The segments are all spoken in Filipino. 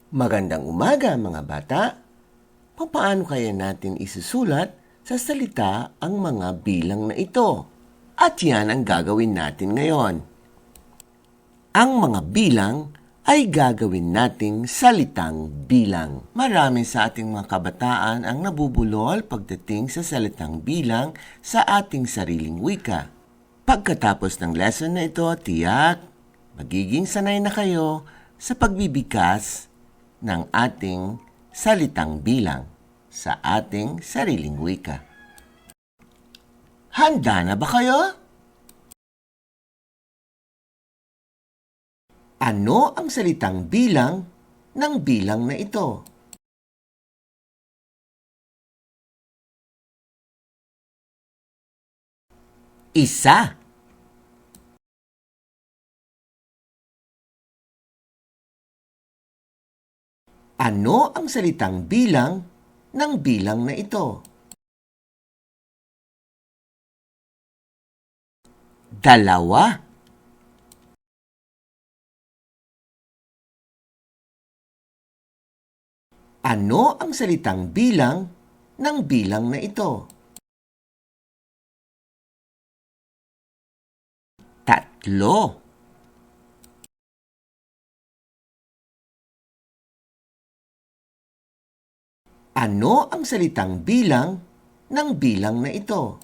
Magandang umaga mga bata. Papaano kaya natin isusulat sa salita ang mga bilang na ito? At yan ang gagawin natin ngayon. Ang mga bilang ay gagawin nating salitang bilang. Marami sa ating mga kabataan ang nabubulol pagdating sa salitang bilang sa ating sariling wika. Pagkatapos ng lesson na ito, tiyak, magiging sanay na kayo sa pagbibigkas ng ating salitang bilang sa ating sariling wika. Handa na ba kayo? Ano ang salitang bilang ng bilang na ito? Isa. Ano ang salitang bilang ng bilang na ito? Dalawa. Ano ang salitang bilang ng bilang na ito? Tatlo. Ano ang salitang bilang ng bilang na ito?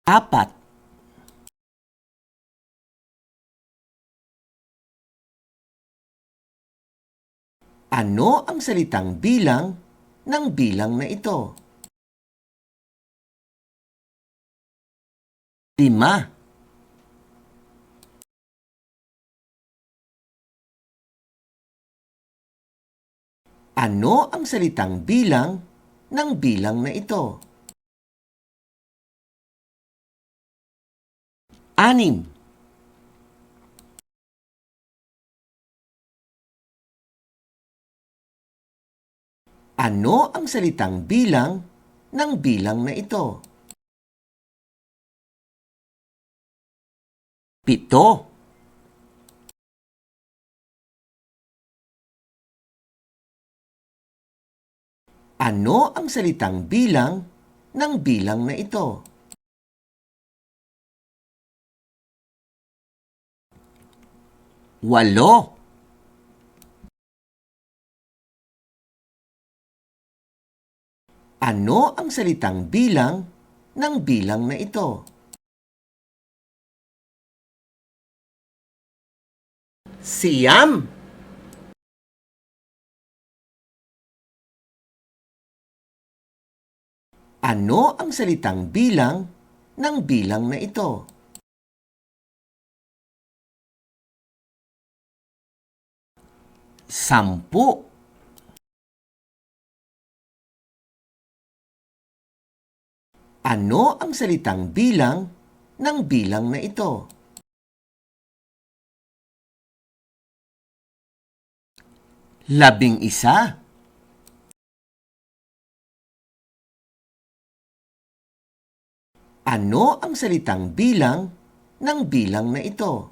Apat. Ano ang salitang bilang ng bilang na ito? Lima. Ano ang salitang bilang ng bilang na ito? Anim. Ano ang salitang bilang ng bilang na ito? Pito. Ano ang salitang bilang ng bilang na ito? Walo. Ano ang salitang bilang ng bilang na ito? Siyam. Ano ang salitang bilang ng bilang na ito? Sampu. Ano ang salitang bilang ng bilang na ito? Labing-isa. Ano ang salitang bilang ng bilang na ito?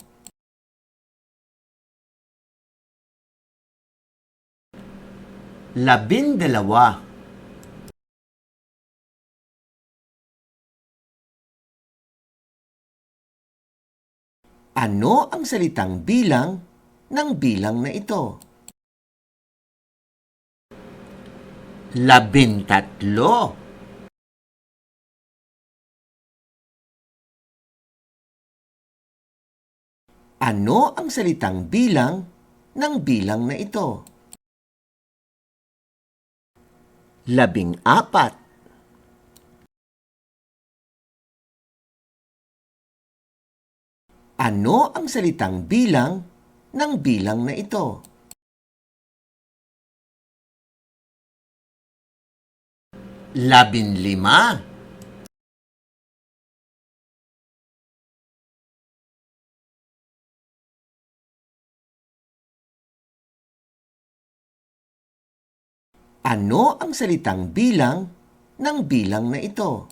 Labindalawa. Ano ang salitang bilang ng bilang na ito? Labintatlo. Ano ang salitang bilang ng bilang na ito? Labing-apat. Ano ang salitang bilang ng bilang na ito? Labinlima. Ano ang salitang bilang ng bilang na ito?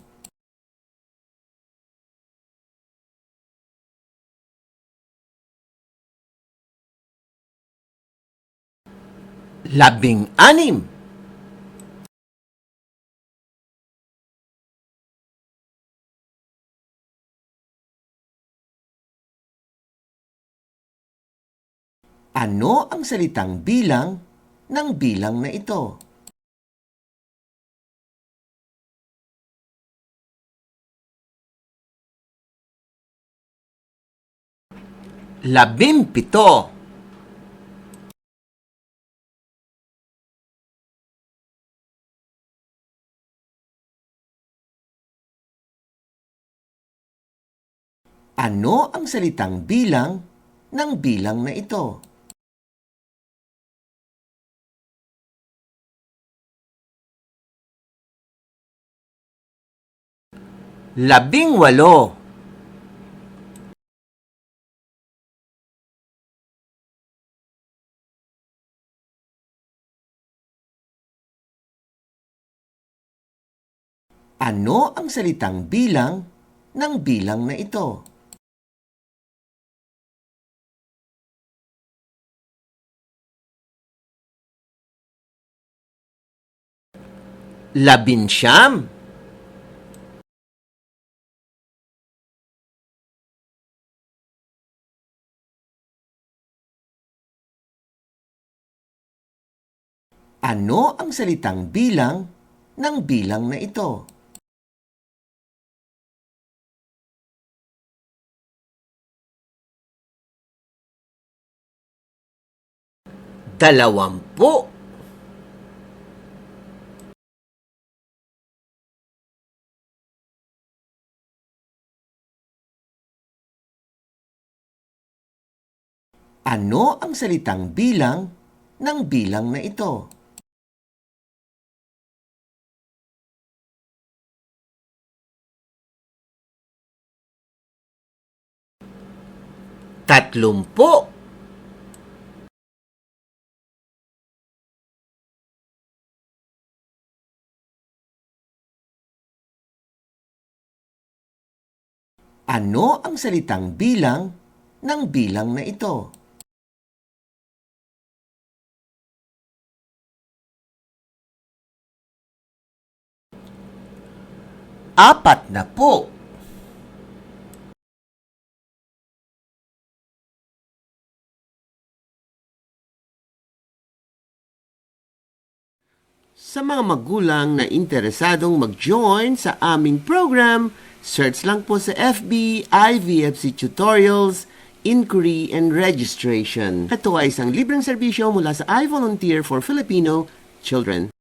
16. Ano ang salitang bilang ng bilang na ito? 17. Ano ang salitang bilang ng bilang na ito? 18. Ano ang salitang bilang ng bilang na ito? 19. Ano ang salitang bilang ng bilang na ito? 20. Ano ang salitang bilang ng bilang na ito? 30. Ano ang salitang bilang ng bilang na ito? 40. Sa mga magulang na interesadong mag-join sa aming program, search lang po sa FB IVFC Tutorials, Inquiry and Registration. Ito ay isang libreng serbisyo mula sa iVolunteer for Filipino Children.